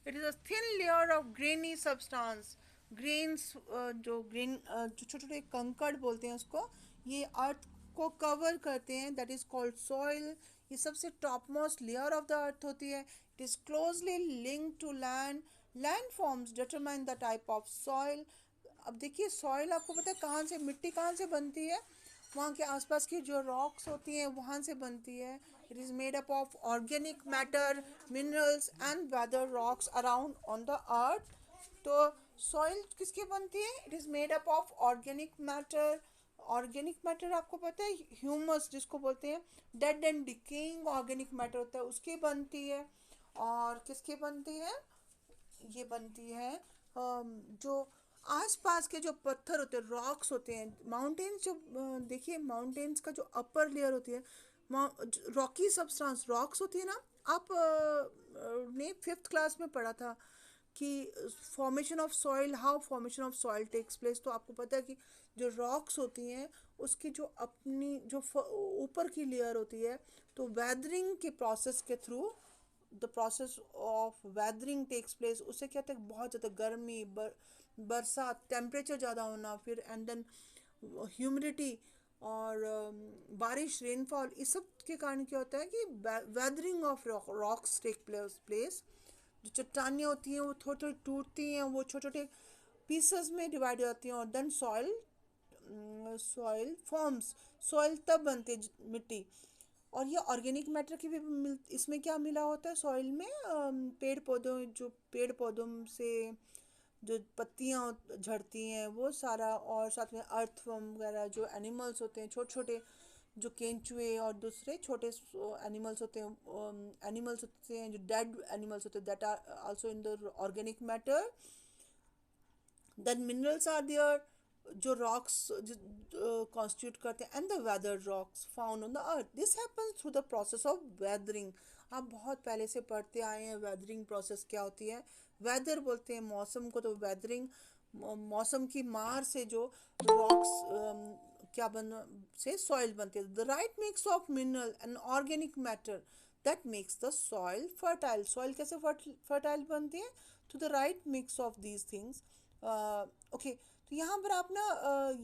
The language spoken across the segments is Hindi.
It is a thin layer of granny substance. Grains, जो छोटे छोटे कंकड़ बोलते हैं उसको, ये अर्थ को कवर करते हैं, दैट इज कॉल्ड सॉइल। ये सबसे top most layer of the earth होती है। It is closely linked to land. Land forms determine the type of soil. अब देखिए, सॉइल आपको पता है कहाँ से, मिट्टी कहाँ से बनती है? वहाँ के आसपास की जो रॉक्स होती हैं वहाँ से बनती है। It is made up of organic matter, minerals and weather rocks around on the earth. तो सॉइल किसकी बनती है? It is made up of organic matter. Organic matter आपको पता है, ह्यूमस जिसको बोलते हैं, dead and decaying organic matter होता है, उसकी बनती है। और किसकी बनती है? ये बनती है जो आसपास के जो पत्थर होते हैं, रॉक्स होते हैं, माउंटेन्स, जो देखिए माउंटेन्स का जो अपर लेयर होती है, रॉकी सब्सटेंस, रॉक्स होती है ना। आप ने फिफ्थ क्लास में पढ़ा था कि formation of soil, how formation of soil takes place. तो आपको पता है कि जो रॉक्स होती हैं उसकी जो अपनी जो ऊपर की लेयर होती है, तो वेदरिंग के प्रोसेस के through, the process of weathering takes place, उससे क्या होता है, बहुत ज़्यादा गर्मी, बरसात, टेम्परेचर ज़्यादा होना, फिर एंड देन ह्यूमिडिटी और बारिश, रेनफॉल, इस सब के कारण क्या होता है कि weathering of rocks take place. जो चट्टानें होती हैं वो थोड़ी थोड़ी टूटती हैं, वो छोटे छोटे पीसेस में डिवाइड हो जाती हैं, और देन सॉइल फॉर्म्स। सॉइल तब बनती है, मिट्टी। और ये ऑर्गेनिक मैटर की भी इसमें क्या मिला होता है सॉइल में? पेड़ पौधों, जो पेड़ पौधों से जो पत्तियाँ झड़ती हैं वो सारा, और साथ में अर्थवर्म वगैरह, जो एनिमल्स होते हैं छोटे छोटे, जो केंचुए और दूसरे छोटे एनिमल्स होते हैं, एनिमल्स होते हैं जो डेड एनिमल्स होते हैं, that are also in the organic matter. Then minerals are there, जो रॉक्स कॉन्स्टिट्यूट करते हैं, and the weather rocks found on the earth. This happens through the process of weathering. आप बहुत पहले से पढ़ते आए हैं वेदरिंग प्रोसेस क्या होती है। वेदर बोलते हैं मौसम को, तो वेदरिंग मौसम की मार से जो रॉक्स क्या बन से सॉइल बनती है। The right mix of mineral and organic matter that makes the soil fertile. Soil कैसे फर्टाइल बनती है? To the right mix of these things. Okay, तो यहाँ पर आप ना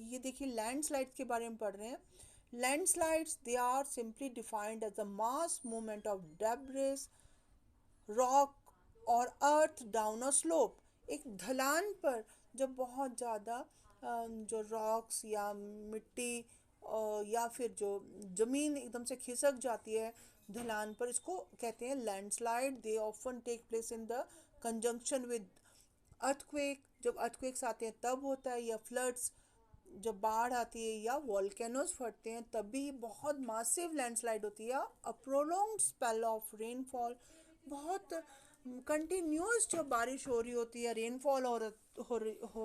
ये देखिए लैंडस्लाइड्स के बारे में पढ़ रहे हैं। Landslides they are simply defined as the mass movement of debris, rock और अर्थ डाउन अ स्लोप। एक ढलान पर जब बहुत ज़्यादा जो रॉक्स या मिट्टी या फिर जो ज़मीन एकदम से खिसक जाती है ढलान पर, इसको कहते हैं landslide. They often take place in the conjunction with earthquake. जब अर्थक्वेक्स आते हैं तब होता है, या फ्लड्स, जब बाढ़ आती है या वॉल्केनोज फटते हैं तब भी बहुत मासिव लैंडस्लाइड होती है। अ प्रोलॉन्ग्ड स्पेल ऑफ रेनफॉल, बहुत कंटिन्यूस जब बारिश हो रही होती है, रेनफॉल हो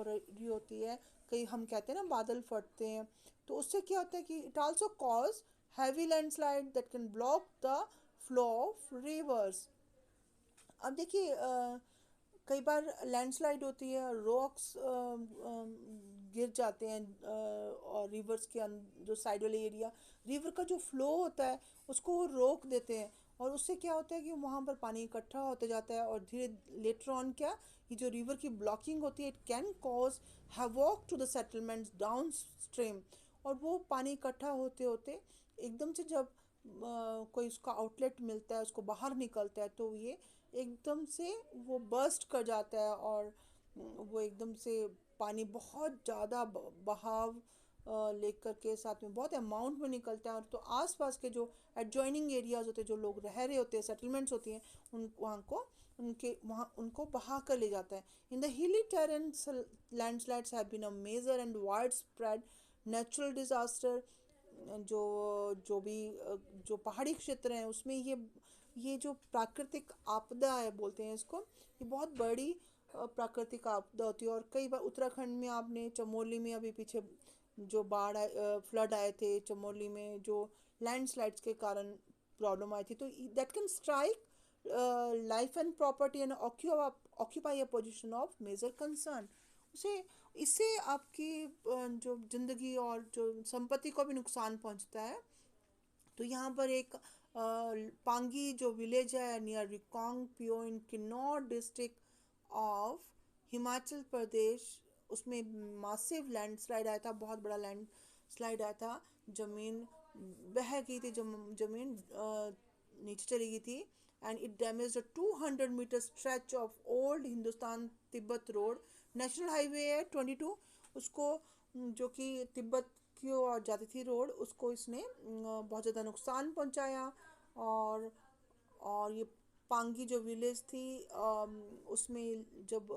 रही होती है, कहीं हम कहते हैं ना बादल फटते हैं, तो उससे क्या होता है कि it also cause heavy landslide that can block the flow of reverse. अब देखिए कई बार लैंडस्लाइड होती है, रॉक्स गिर जाते हैं, और रिवर्स के जो साइड वाले एरिया, रिवर का जो फ्लो होता है उसको वो रोक देते हैं, और उससे क्या होता है कि वहाँ पर पानी इकट्ठा होते जाता है, और धीरे लेटर ऑन क्या, ये जो रिवर की ब्लॉकिंग होती है, it can cause havoc to the settlements downstream. और वो पानी इकट्ठा होते होते एकदम से जब कोई उसका आउटलेट मिलता है, उसको बाहर निकलता है, तो ये एकदम से वो बर्स्ट कर जाता है, और वो एकदम से पानी बहुत ज़्यादा बहाव लेकर के साथ में बहुत अमाउंट में निकलता है, और तो आसपास के जो एडजॉइनिंग एरियाज होते हैं, जो लोग रह रहे होते हैं, सेटलमेंट्स होती हैं, उन वहाँ को उनके वहाँ उनको बहा कर ले जाता है। In the hilly terrains, landslides have been a major and widespread natural disaster. जो जो भी जो पहाड़ी क्षेत्र हैं उसमें ये जो प्राकृतिक आपदा है बोलते हैं इसको, ये बहुत बड़ी प्राकृतिक आपदा होती है। और कई बार उत्तराखंड में आपने चमोली में अभी पीछे जो बाढ़ आए, फ्लड आए थे चमोली में, जो लैंडस्लाइड्स के कारण प्रॉब्लम आई थी, तो that can strike life and property and occupy a position of major concern. उसे इससे आपकी जो जिंदगी और जो संपत्ति को भी नुकसान पहुंचता है। तो यहाँ पर एक पांगी जो विलेज है नियर रिकोंग पियो इन किन्नौर डिस्ट्रिक्ट ऑफ हिमाचल प्रदेश, उसमें मासिव लैंडस्लाइड आया था, बहुत बड़ा लैंड स्लाइड आया था। ज़मीन बह गई थी, ज़मीन नीचे चली गई थी। And it damage 200 metre stretch of old Hindustan Tibet road, national highway है 22, उसको जो कि तिब्बत की ओर जाती थी रोड, उसको इसने बहुत ज़्यादा नुकसान पहुंचाया। और ये पांगी जो विलेज थी उसमें जब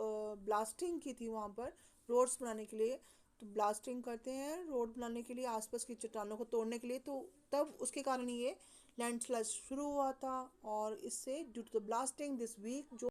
ब्लास्टिंग की थी वहाँ पर रोड्स बनाने के लिए, तो ब्लास्टिंग करते हैं रोड बनाने के लिए आसपास की चट्टानों को तोड़ने के लिए, तो तब उसके कारण ये लैंडस्लाइड शुरू हुआ था। और इससे due to the blasting this week जो